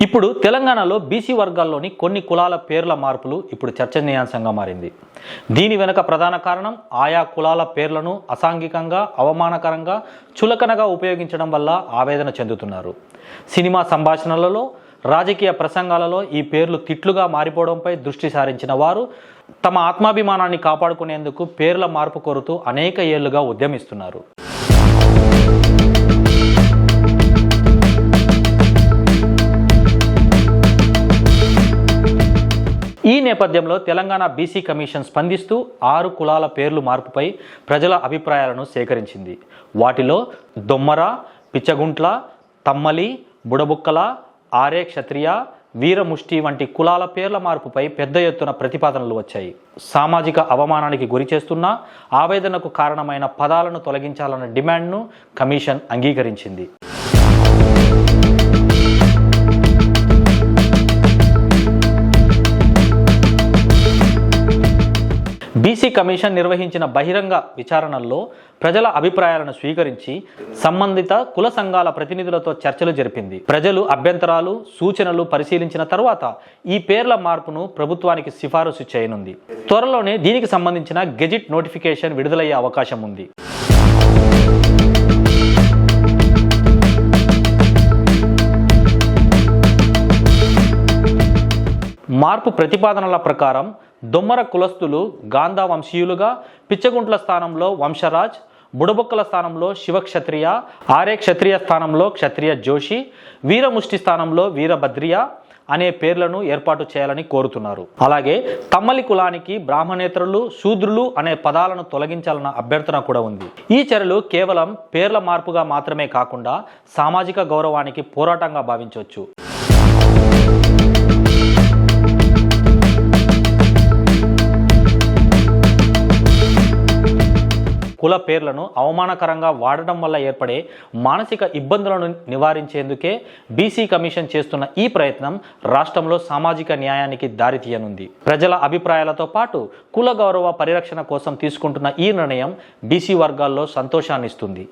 ఇప్పుడు తెలంగాణలో బీసీ వర్గాల్లోని కొన్ని కులాల పేర్ల మార్పులు ఇప్పుడు చర్చనీయాంశంగా మారింది. దీని వెనుక ప్రధాన కారణం ఆయా కులాల పేర్లను అసాంఘికంగా, అవమానకరంగా, చులకనగా ఉపయోగించడం వల్ల ఆవేదన చెందుతున్నారు. సినిమా సంభాషణలలో, రాజకీయ ప్రసంగాలలో ఈ పేర్లు తిట్లుగా మారిపోవడంపై దృష్టి సారించిన వారు తమ ఆత్మాభిమానాన్ని కాపాడుకునేందుకు పేర్ల మార్పు కోరుతూ అనేక ఏళ్లుగా ఉద్యమిస్తున్నారు. ఈ నేపథ్యంలో తెలంగాణ బీసీ కమిషన్ స్పందిస్తూ 6 కులాల పేర్లు మార్పుపై ప్రజల అభిప్రాయాలను సేకరించింది. వాటిలో దొమ్మర, పిచ్చగుంట్ల, తమ్మలి, బుడబుక్కల, ఆరే క్షత్రియ, వీరముష్టి వంటి కులాల పేర్ల మార్పుపై పెద్ద ఎత్తున ప్రతిపాదనలు వచ్చాయి. సామాజిక అవమానానికి గురి చేస్తున్న, ఆవేదనకు కారణమైన పదాలను తొలగించాలన్న డిమాండ్ను కమిషన్ అంగీకరించింది. బీసీ కమిషన్ నిర్వహించిన బహిరంగ విచారణల్లో ప్రజల అభిప్రాయాలను స్వీకరించి సంబంధిత కుల సంఘాల ప్రతినిధులతో చర్చలు జరిపింది. ప్రజలు అభ్యంతరాలు, సూచనలు పరిశీలించిన తర్వాత ఈ పేర్ల మార్పును ప్రభుత్వానికి సిఫారసు చేయనుంది. త్వరలోనే దీనికి సంబంధించిన గెజిట్ నోటిఫికేషన్ విడుదలయ్యే అవకాశం ఉంది. మార్పు ప్రతిపాదనల ప్రకారం దొమ్మర కులస్తులు గాంధా వంశీయులుగా, పిచ్చగుంట్ల స్థానంలో వంశరాజ్, బుడబొక్కల స్థానంలో శివక్షత్రియ, ఆరే క్షత్రియ స్థానంలో క్షత్రియ జోషి, వీరముష్టి స్థానంలో వీరభద్రియ అనే పేర్లను ఏర్పాటు చేయాలని కోరుతున్నారు. అలాగే తమ్మలి కులానికి బ్రాహ్మణేతరులు, శూద్రులు అనే పదాలను తొలగించాలన్న అభ్యర్థన కూడా ఉంది. ఈ చర్యలు కేవలం పేర్ల మార్పుగా మాత్రమే కాకుండా సామాజిక గౌరవానికి పోరాటంగా భావించవచ్చు. కుల పేర్లను అవమానకరంగా వాడటం వల్ల ఏర్పడే మానసిక ఇబ్బందులను నివారించేందుకే బీసీ కమిషన్ చేస్తున్న ఈ ప్రయత్నం రాష్ట్రంలో సామాజిక న్యాయానికి దారితీయనుంది. ప్రజల అభిప్రాయాలతో పాటు కుల గౌరవ పరిరక్షణ కోసం తీసుకుంటున్న ఈ నిర్ణయం బీసీ వర్గాల్లో సంతోషాన్నిస్తుంది.